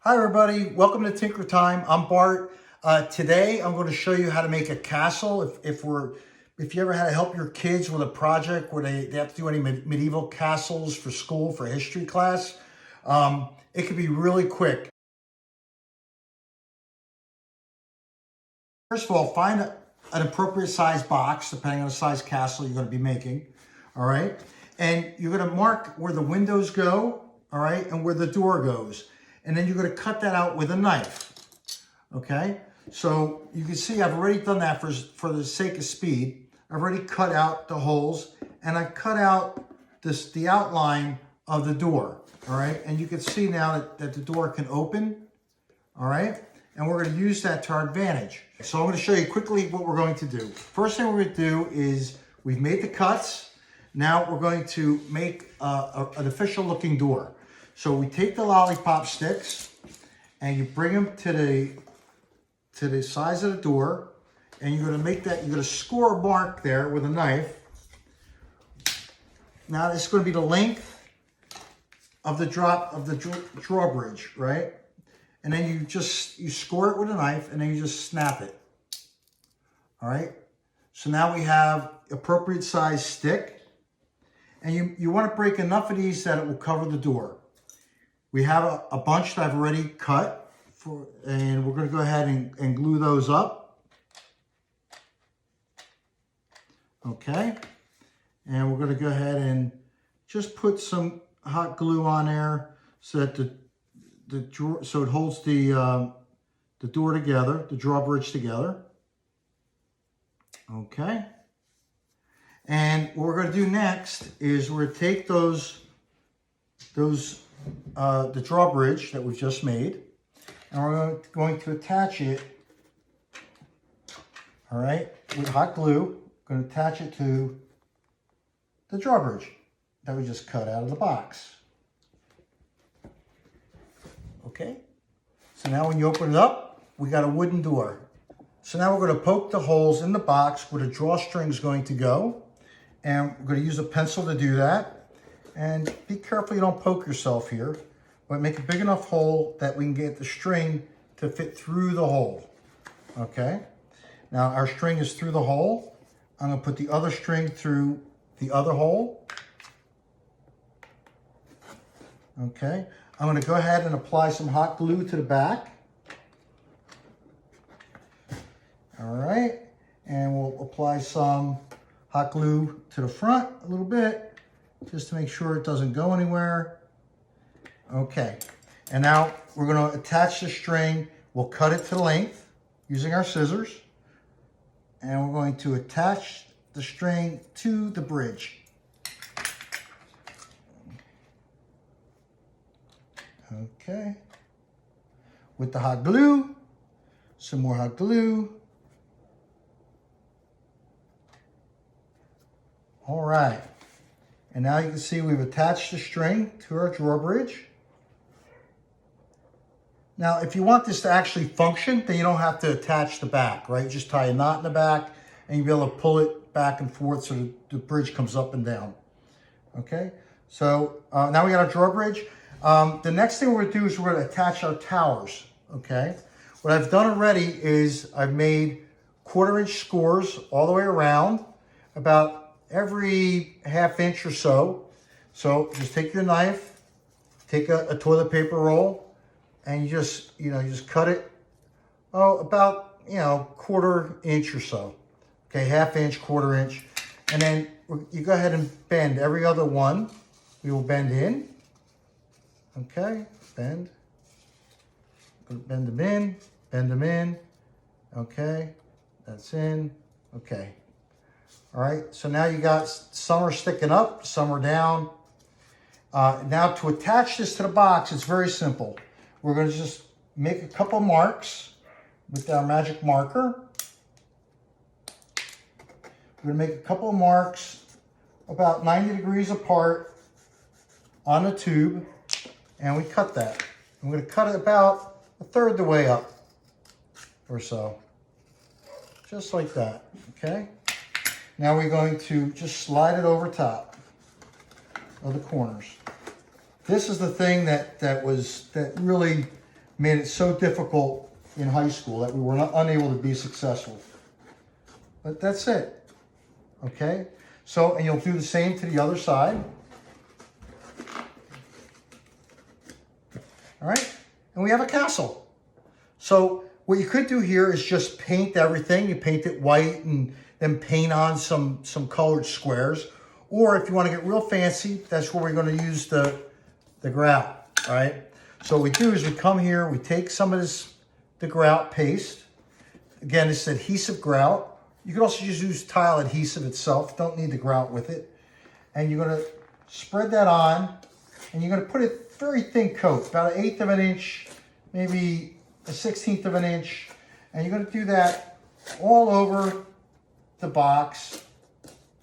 Hi everybody, welcome to Tinker Time. I'm Bart. Today I'm going to show you how to make a castle. If you ever had to help your kids with a project where they have to do any medieval castles for school, for history class, it can be really quick. First of all, find an appropriate size box, depending on the size castle you're going to be making, all right? And you're going to mark where the windows go, all right, and where the door goes. And then you're going to cut that out with a knife, okay? So you can see I've already done that for the sake of speed. I've already cut out the holes, and I've cut out the outline of the door, all right? And you can see now that the door can open, all right? And we're going to use that to our advantage. So I'm going to show you quickly what we're going to do. First thing we're going to do is we've made the cuts. Now we're going to make an official looking door. So we take the lollipop sticks and you bring them to the size of the door, and you're going to make that, you're going to score a mark there with a knife. Now it's going to be the length of the drawbridge, right? And then you score it with a knife, and then you just snap it. All right? So now we have appropriate size stick, and you want to break enough of these that it will cover the door. We have a bunch that I've already cut, and we're going to go ahead and glue those up. Okay. And we're going to go ahead and just put some hot glue on there so that so it holds the door together, the drawbridge together. Okay. And what we're going to do next is we're going to take the drawbridge that we've just made, and we're going to attach it, all right, with hot glue. We're going to attach it to the drawbridge that we just cut out of the box. Okay, so now when you open it up, we got a wooden door. So now we're going to poke the holes in the box where the drawstring is going to go, and we're going to use a pencil to do that. And be careful you don't poke yourself here, but make a big enough hole that we can get the string to fit through the hole. Okay, now our string is through the hole. I'm going to put the other string through the other hole. Okay, I'm going to go ahead and apply some hot glue to the back. All right, and we'll apply some hot glue to the front a little bit, just to make sure it doesn't go anywhere. Okay, and now we're going to attach the string. We'll cut it to length using our scissors, and we're going to attach the string to the bridge. Okay, with the hot glue, some more hot glue. All right, and now you can see we've attached the string to our drawbridge. Now, if you want this to actually function, then you don't have to attach the back, right? You just tie a knot in the back, and you'll be able to pull it back and forth so the bridge comes up and down. Okay, so now we got our drawbridge. The next thing we're going to do is we're going to attach our towers, okay? What I've done already is I've made 1/4 inch scores all the way around, about every 1/2 inch or so. So just take your knife, take a toilet paper roll, and you just cut it, about, 1/4 inch or so. Okay, 1/2 inch, 1/4 inch. And then you go ahead and bend every other one. We will bend in. Okay, bend. Bend them in, bend them in. Okay, that's in. Okay. All right, so now you got some are sticking up, some are down. Now to attach this to the box, it's very simple. We're going to just make a couple marks with our magic marker. We're going to make a couple of marks about 90 degrees apart on the tube, and we cut that. I'm going to cut it about 1/3 the way up or so, just like that, okay? Now we're going to just slide it over top of the corners. This is the thing that really made it so difficult in high school that we were unable to be successful. But that's it. Okay? So, and you'll do the same to the other side. All right? And we have a castle. So what you could do here is just paint everything. You paint it white and then paint on some colored squares. Or if you want to get real fancy, that's where we're going to use the grout. All right? So what we do is we come here, we take some of the grout paste. Again, this is adhesive grout. You could also just use tile adhesive itself. Don't need the grout with it. And you're going to spread that on, and you're going to put a very thin coat, about 1/8 of an inch, maybe 1/16 of an inch. And you're going to do that all over the box,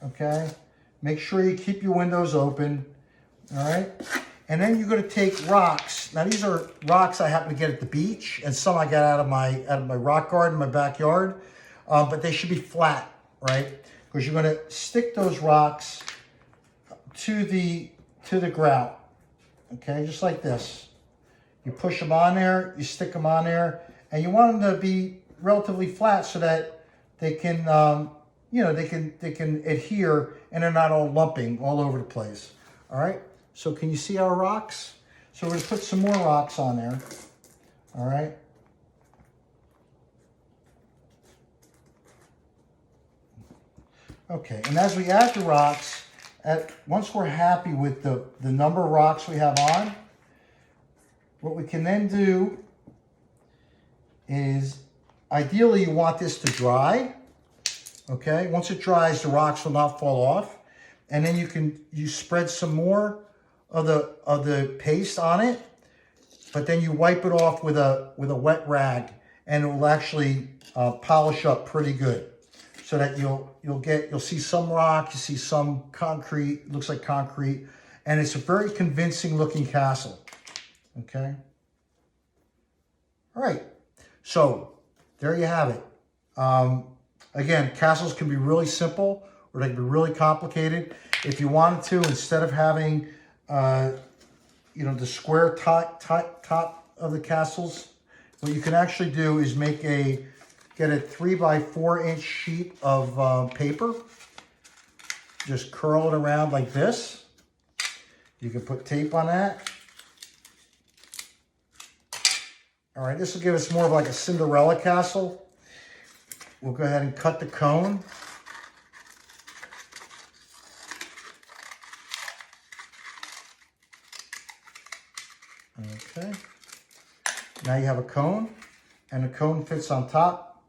okay? Make sure you keep your windows open, all right? And then you're going to take rocks. Now these are rocks I happen to get at the beach, and some I got out of my rock garden in my backyard. But they should be flat, right? Because you're going to stick those rocks to the grout, okay? Just like this. You push them on there, you stick them on there, and you want them to be relatively flat so that they can, you know, they can adhere and they're not all lumping all over the place. All right. So can you see our rocks? So we're going to put some more rocks on there. All right. Okay, and as we add the rocks, once we're happy with the number of rocks we have on, what we can then do is, ideally you want this to dry, okay? Once it dries, the rocks will not fall off. And then you spread some more of the paste on it, but then you wipe it off with a wet rag, and it will actually polish up pretty good. So that you'll see some rock, you see some concrete, looks like concrete, and it's a very convincing looking castle. Okay. All right. So there you have it. Again, castles can be really simple or they can be really complicated. If you wanted to, instead of having you know, the square top of the castles, what you can actually do is get a 3x4 inch sheet of paper. Just curl it around like this. You can put tape on that. All right, this will give us more of like a Cinderella castle. We'll go ahead and cut the cone. Okay. Now you have a cone, and the cone fits on top.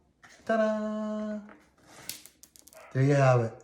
Ta-da! There you have it.